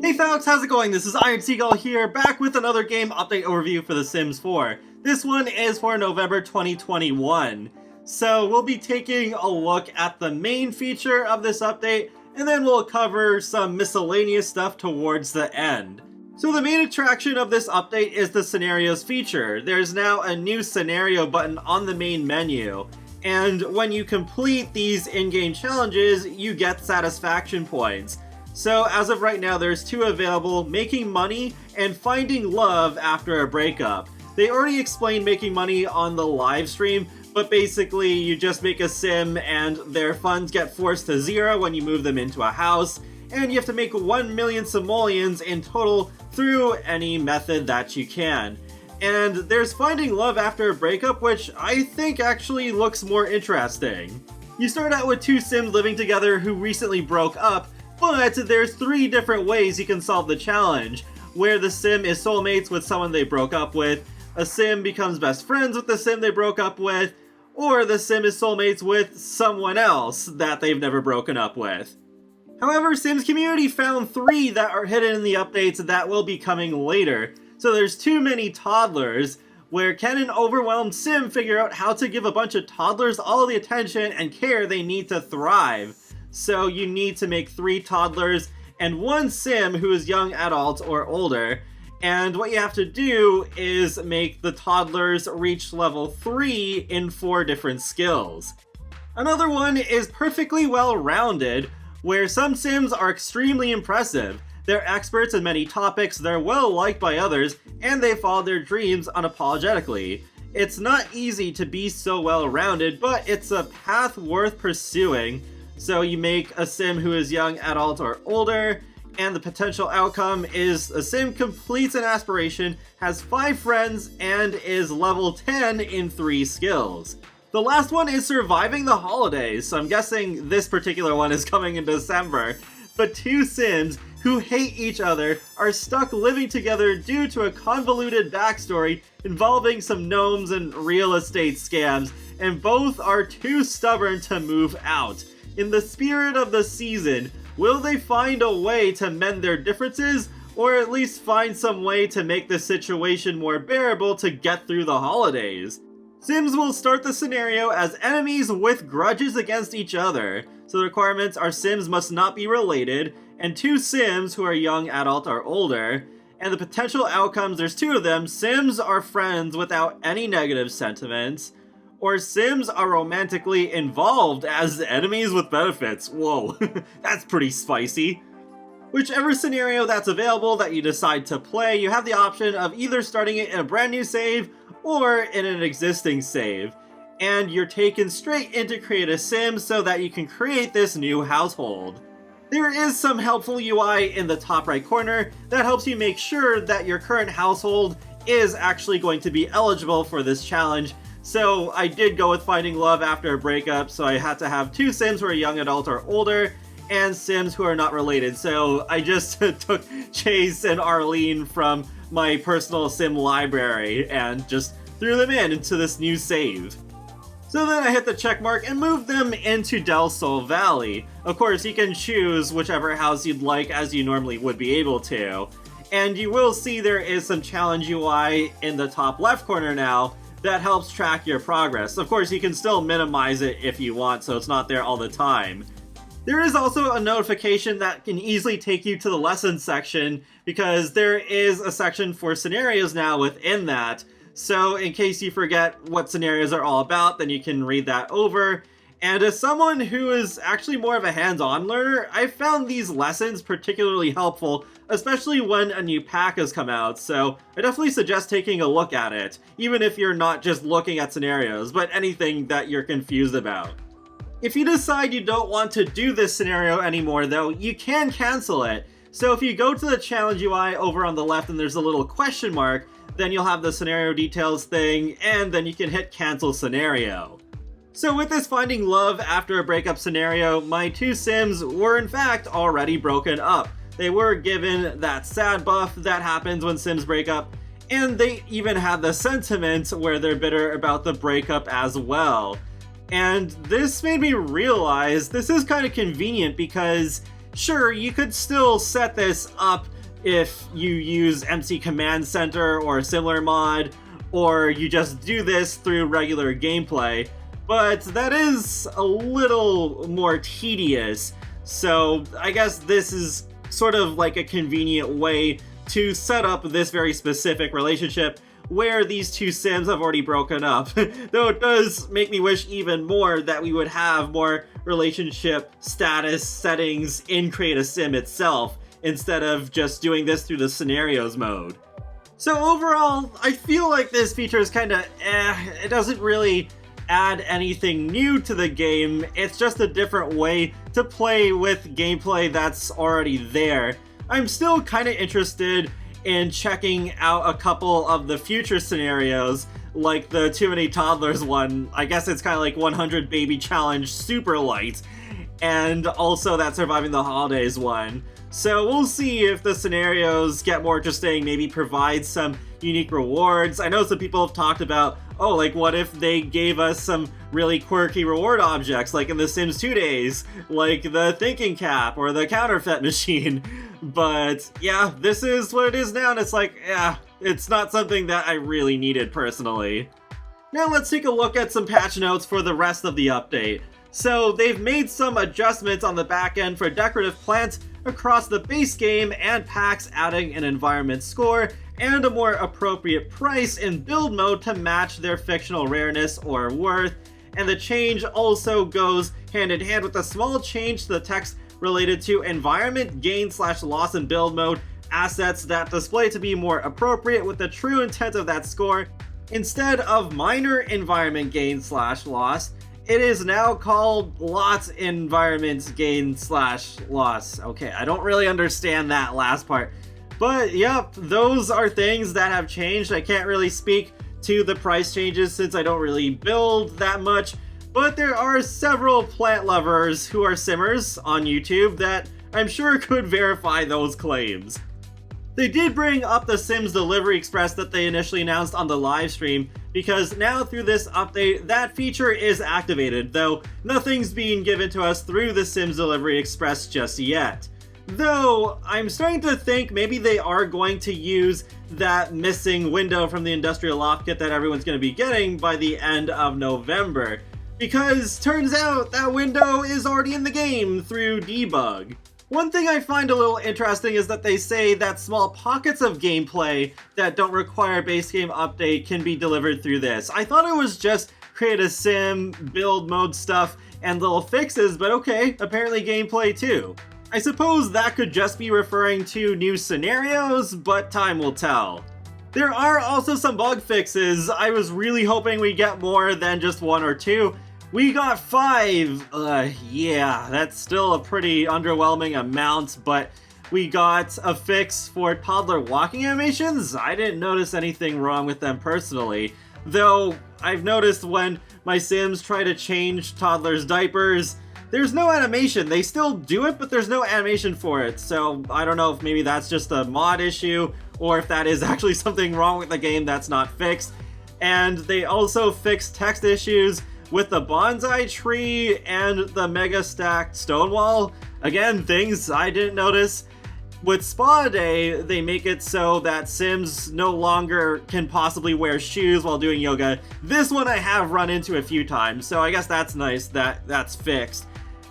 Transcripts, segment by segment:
Hey folks, how's it going? This is Seagull here, back with another game update overview for The Sims 4. This one is for November 2021. So we'll be taking a look at the main feature of this update, and then we'll cover some miscellaneous stuff towards the end. So the main attraction of this update is the scenarios feature. There's now a new scenario button on the main menu, and when you complete these in-game challenges, you get satisfaction points. So as of right now, there's two available: making money and finding love after a breakup. They already explained making money on the live stream, but basically you just make a sim and their funds get forced to zero when you move them into a house, and you have to make 1 million simoleons in total through any method that you can. And there's finding love after a breakup, which I think actually looks more interesting. You start out with two sims living together who recently broke up, but there's 3 different ways you can solve the challenge, where the sim is soulmates with someone they broke up with, a sim becomes best friends with the sim they broke up with, or the sim is soulmates with someone else that they've never broken up with. However, Sims community found 3 that are hidden in the updates that will be coming later. So there's too many toddlers. Where can an overwhelmed sim figure out how to give a bunch of toddlers all the attention and care they need to thrive? So you need to make 3 toddlers and 1 sim who is young adult or older. And what you have to do is make the toddlers reach level 3 in 4 different skills. Another one is perfectly well-rounded, where some sims are extremely impressive. They're experts in many topics, they're well liked by others, and they follow their dreams unapologetically. It's not easy to be so well-rounded, but it's a path worth pursuing. So you make a sim who is young, adult, or older, and the potential outcome is a sim completes an aspiration, has 5 friends, and is level 10 in 3 skills. The last one is surviving the holidays, so I'm guessing this particular one is coming in December. But 2 sims who hate each other are stuck living together due to a convoluted backstory involving some gnomes and real estate scams, and both are too stubborn to move out. In the spirit of the season, will they find a way to mend their differences, or at least find some way to make the situation more bearable to get through the holidays? Sims will start the scenario as enemies with grudges against each other. So the requirements are sims must not be related, and 2 sims who are young, adult, or older. And the potential outcomes, there's 2 of them: sims are friends without any negative sentiments, or sims are romantically involved as enemies with benefits. Whoa, that's pretty spicy. Whichever scenario that's available that you decide to play, you have the option of either starting it in a brand new save or in an existing save. And you're taken straight into create a sim so that you can create this new household. There is some helpful UI in the top right corner that helps you make sure that your current household is actually going to be eligible for this challenge. So I did go with finding love after a breakup, so I had to have 2 sims who are young adult or older, and sims who are not related. So I just took Chase and Arlene from my personal sim library and just threw them into this new save. So then I hit the check mark and moved them into Del Sol Valley. Of course, you can choose whichever house you'd like, as you normally would be able to. And you will see there is some challenge UI in the top left corner now that helps track your progress. Of course, you can still minimize it if you want, so it's not there all the time. There is also a notification that can easily take you to the lessons section, because there is a section for scenarios now within that. So in case you forget what scenarios are all about, then you can read that over. And as someone who is actually more of a hands-on learner, I found these lessons particularly helpful, especially when a new pack has come out, so I definitely suggest taking a look at it, even if you're not just looking at scenarios, but anything that you're confused about. If you decide you don't want to do this scenario anymore though, you can cancel it. So if you go to the challenge UI over on the left and there's a little question mark, then you'll have the scenario details thing, and then you can hit cancel scenario. So with this finding love after a breakup scenario, my 2 sims were in fact already broken up. They were given that sad buff that happens when sims break up, and they even had the sentiment where they're bitter about the breakup as well. And this made me realize this is kind of convenient, because Sure, you could still set this up if you use MC Command Center or a similar mod, or you just do this through regular gameplay, but that is a little more tedious, so I guess this is sort of like a convenient way to set up this very specific relationship where these two sims have already broken up. Though it does make me wish even more that we would have more relationship status settings in Create a Sim itself, instead of just doing this through the scenarios mode. So overall, I feel like this feature is kinda it doesn't really add anything new to the game, it's just a different way to play with gameplay that's already there. I'm still kinda interested in checking out a couple of the future scenarios, like the Too Many Toddlers one. I guess it's kind of like 100 Baby Challenge Super Light, and also that Surviving the Holidays one. So we'll see if the scenarios get more interesting, maybe provide some unique rewards. I know some people have talked about, oh, like what if they gave us some really quirky reward objects, like in The Sims 2 days, like the thinking cap or the counterfeit machine. But yeah, this is what it is now, and it's like, yeah, it's not something that I really needed personally. Now let's take a look at some patch notes for the rest of the update. So they've made some adjustments on the back end for decorative plants across the base game and packs, adding an environment score and a more appropriate price in build mode to match their fictional rareness or worth. And the change also goes hand in hand with a small change to the text related to environment gain/loss in build mode assets that display to be more appropriate with the true intent of that score. Instead of minor environment gain/loss, it is now called lot environment gain/loss. Okay, I don't really understand that last part. But yep, those are things that have changed. I can't really speak to the price changes since I don't really build that much. But there are several plant lovers who are simmers on YouTube that I'm sure could verify those claims. They did bring up the Sims Delivery Express that they initially announced on the live stream, because now through this update, that feature is activated, though nothing's being given to us through the Sims Delivery Express just yet. Though, I'm starting to think maybe they are going to use that missing window from the Industrial Loft kit that everyone's going to be getting by the end of November. Because turns out that window is already in the game through debug. One thing I find a little interesting is that they say that small pockets of gameplay that don't require base game update can be delivered through this. I thought it was just Create a Sim, build mode stuff, and little fixes, but okay, apparently gameplay too. I suppose that could just be referring to new scenarios, but time will tell. There are also some bug fixes. I was really hoping we'd get more than just one or two. We got 5! Yeah, that's still a pretty underwhelming amount, but we got a fix for toddler walking animations. I didn't notice anything wrong with them personally, though I've noticed when my Sims try to change toddlers' diapers, there's no animation. They still do it, but there's no animation for it, so I don't know if maybe that's just a mod issue, or if that is actually something wrong with the game that's not fixed. And they also fixed text issues with the bonsai tree and the mega stacked stone wall. Again, things I didn't notice. With Spa Day, they make it so that Sims no longer can possibly wear shoes while doing yoga. This one I have run into a few times, so I guess that's nice that that's fixed.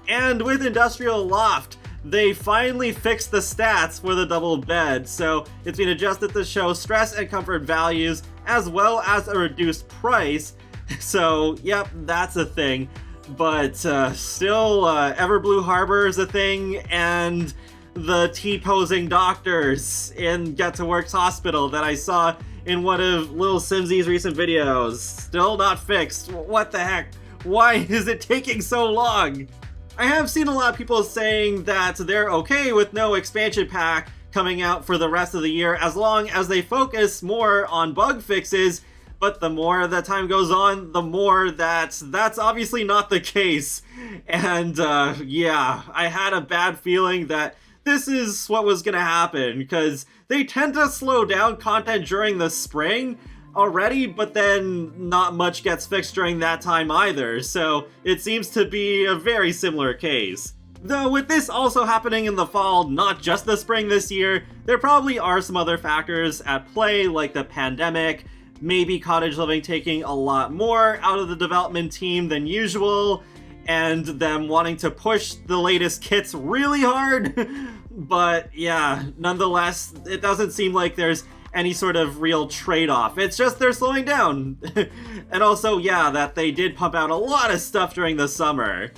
And with Industrial Loft, they finally fixed the stats for the double bed, so it's been adjusted to show stress and comfort values as well as a reduced price. So, yep, that's a thing. But still, Everblue Harbor is a thing, and the T-posing doctors in Get to Work's hospital that I saw in one of Little Simsy's recent videos. Still not fixed. What the heck? Why is it taking so long? I have seen a lot of people saying that they're okay with no expansion pack coming out for the rest of the year as long as they focus more on bug fixes. But the more that time goes on, the more that's obviously not the case. And yeah, I had a bad feeling that this is what was gonna happen, because they tend to slow down content during the spring already, but then not much gets fixed during that time either, so it seems to be a very similar case. Though with this also happening in the fall, not just the spring this year, there probably are some other factors at play, like the pandemic, maybe cottage living taking a lot more out of the development team than usual, and them wanting to push the latest kits really hard. But yeah, nonetheless, it doesn't seem like there's any sort of real trade-off. It's just they're slowing down. And also, yeah, that they did pump out a lot of stuff during the summer.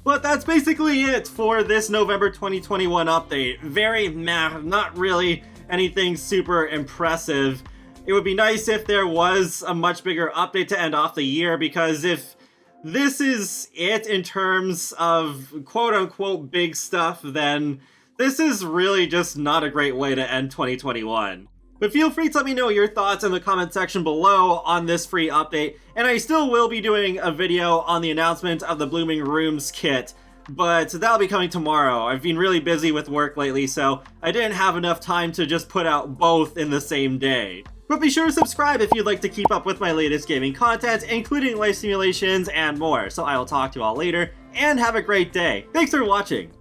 But that's basically it for this November 2021 update. Very meh, not really anything super impressive. It would be nice if there was a much bigger update to end off the year, because if this is it in terms of quote-unquote big stuff, then this is really just not a great way to end 2021. But feel free to let me know your thoughts in the comment section below on this free update, and I still will be doing a video on the announcement of the Blooming Rooms kit, but that'll be coming tomorrow. I've been really busy with work lately, so I didn't have enough time to just put out both in the same day. But be sure to subscribe if you'd like to keep up with my latest gaming content, including life simulations and more. So I will talk to you all later, and have a great day. Thanks for watching!